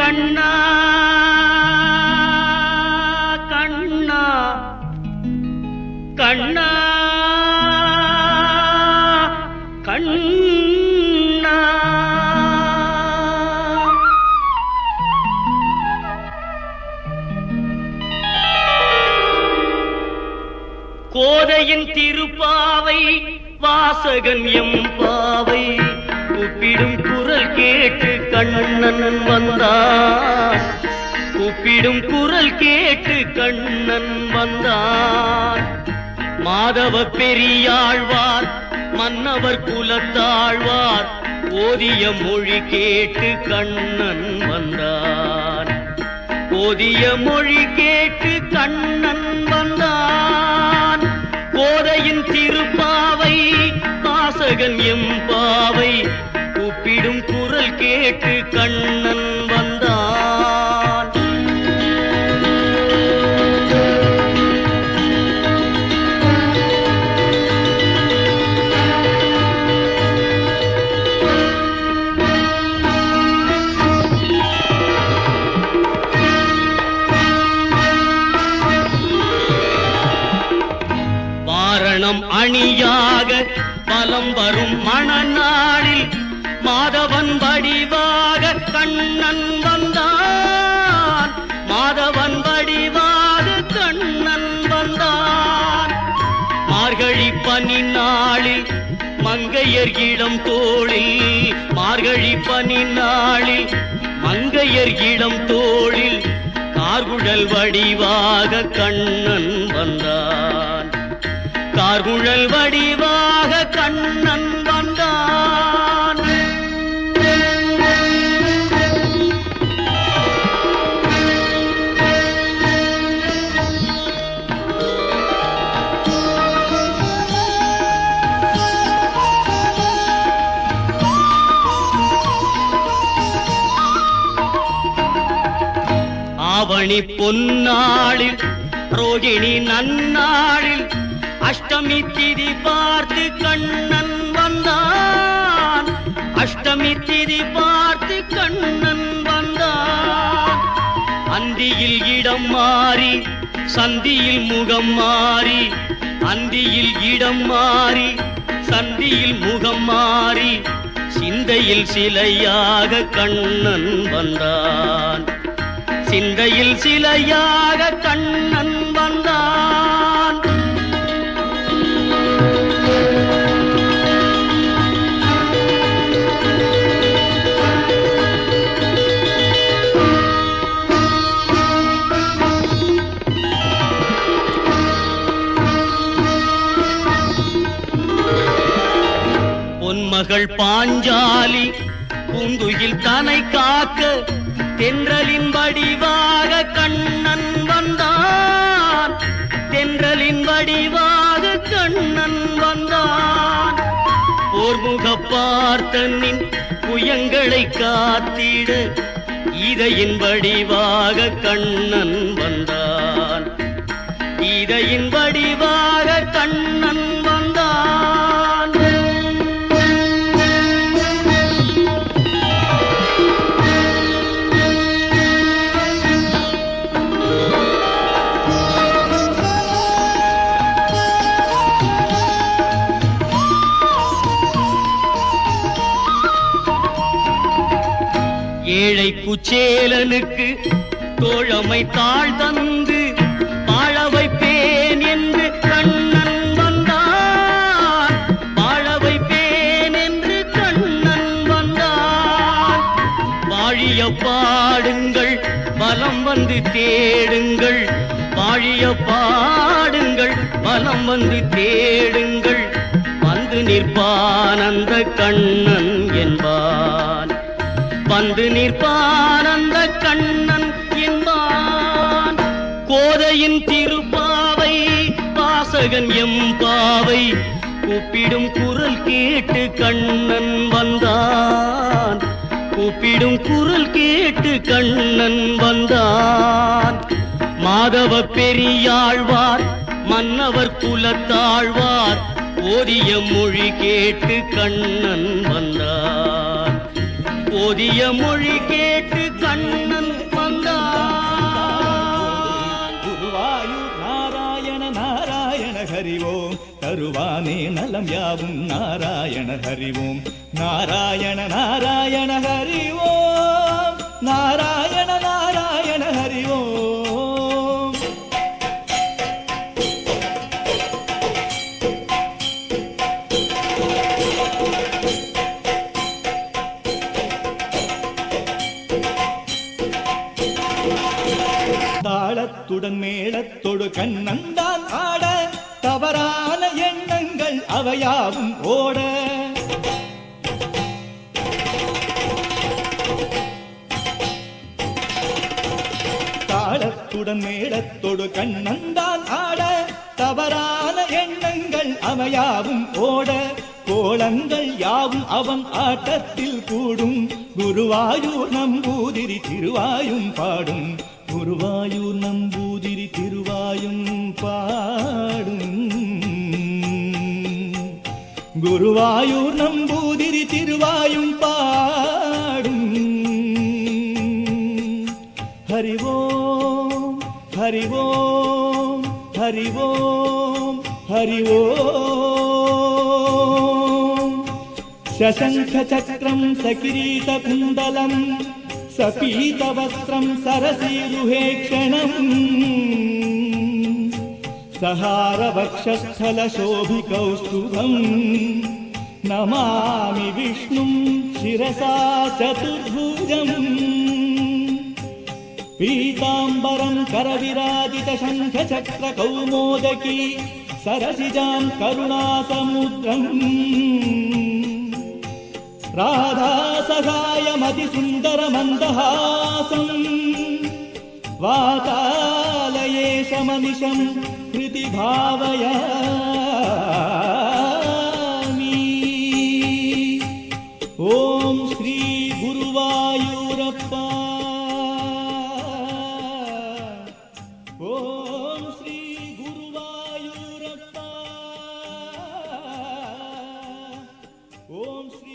கண்ணா கண்ணா கண்ணா கண்ணா கோதையின் திருப்பாவை வாசகன் எம்பாவை கூப்பிடும் குரல் கேட்டு கண்ணன் வந்தான். கூப்பிடும் குரல் கேட்டு கண்ணன் வந்தான். மாதவ பெரியாழ்வார் மன்னவர் குலத்தாழ்வார் ஓதிய மொழி கேட்டு கண்ணன் வந்தான். ஓதிய மொழி கேட்டு கண்ணன் வந்தான். கோதையின் திருப்பாவை வாசகன் எம்பாவை கூப்பிடும் குரல் கேட்டு கண்ணன் வந்தான். வாரணம் அணியாக பலம் வரும் மணநாளில் மாதவன் வடிவாக கண்ணன் வந்தான். மாதவன் வடிவாக கண்ணன் வந்தான். மார்கழி பனி நாளில் மங்கையர் இளம் தோளில் மார்கழி பனி நாளில் மங்கையர் இளம் தோளில் கார்குழல் வடிவாக கண்ணன் வந்தான். கார்குழல் வடிவாக கண்ணன் வந்தான். ஆவணி பொன்னாளில் ரோகிணி நன்னாளில் அஷ்டமி திதி பார்த்து கண்ணன் வந்தான். அஷ்டமி திதி பார்த்து கண்ணன் வந்தான். அந்தியில் இடம் மாறி சந்தியில் முகம் மாறி அந்தியில் இடம் மாறி சந்தியில் முகம் மாறி சிந்தையில் சிலையாக கண்ணன் வந்தான். சிந்தையில் சிலையாக கண்ணன் வந்தான். பொன்மகள் பாஞ்சாலி பூந்துயில் தனை காக்க தென்றலின் வடிவாக கண்ணன் வந்தான். தென்றலின் வடிவாக கண்ணன் வந்தான். போர்முக பார்த்தனின் புயங்களை காத்திட கீதையின் வடிவாக கண்ணன் வந்தான். கீதையின் வடிவாக கண்ணன் வந்தான். ஏழை குச்சேலனுக்கு தோழமை தாழ் தந்து வாழ வைப்பேன் என்று கண்ணன் வந்தான். வாழ வைப்பேன் என்று கண்ணன் வந்தான். வாழிய பாடுங்கள் பலம் வந்து தேடுங்கள். வாழிய பாடுங்கள் பலம் வந்து தேடுங்கள். வந்து நிற்பான் அந்த கண்ணன் என்பான். வந்து நிற்பான் அந்த கண்ணன் என்பான். கோதையின் திருப்பாவை வாசகன் எம்பாவை கூப்பிடும் குரல் கேட்டு கண்ணன் வந்தான். கூப்பிடும் குரல் கேட்டு கண்ணன் வந்தான். மாதவ பெரியாழ்வார் மன்னவர் குலத்தாழ்வார் ஓதிய மொழி கேட்டு கண்ணன் வந்தான். ஓதிய மொழி கேட்டு கண்ணன் வந்தான். குருவாயூர் நாராயண நாராயண ஹரிவோம், தருவானே நலம் யாவும் நாராயண ஹரிவோம். நாராயண நாராயண ஹரிவோம், நாராயண நாராயண ஹரிவோம். தாளத்துடன் மேளத்தொடு கண்ணந்தான் ஆட, தவறான எண்ணங்கள் அவையாவும் ஓட. தாளத்துடன் மேளத்தொடு கண்ணந்தான் ஆட, தவறான எண்ணங்கள் அவையாவும் ஓட. கோலங்கள் யாவும் அவன் ஆட்டத்தில் கூடும், குருவாயூர் நம்பூதிரி திருவாயும் பாடும். குருவாயூர் நம்பூதிரி திருவாயும் பாடும். குருவாயூர் நம்பூதிரி திருவாயும் பாடும். ஹரிவோம் ஹரிவோம் ஹரிவோம் ஹரிவோம். சசங்க சக்கரம் சகிரீத குண்டலம் சபீதவஸ்திரம் சரசீருஹேக்ஷணம். சஹாரவக்ஷஸ்தலசோபிகௌஸ்துபம் நமாமி விஷ்ணும் சிரசா சதுர்புஜம். பீதாம்பரம் கரவிராஜித சங்க சக்கர கௌமோதகி சரசிஜாம் கருணாசமுத்ரம். ராதா சகாயமதி சுந்தர மந்தஹாசம். வாதாலயேஷமனிஷம் ஹிருதி பாவயாமி. ஓம் ஸ்ரீ குருவாயூரப்பா. ஓம் ஸ்ரீ குருவாயூரப்பா. ஓம் ஸ்ரீ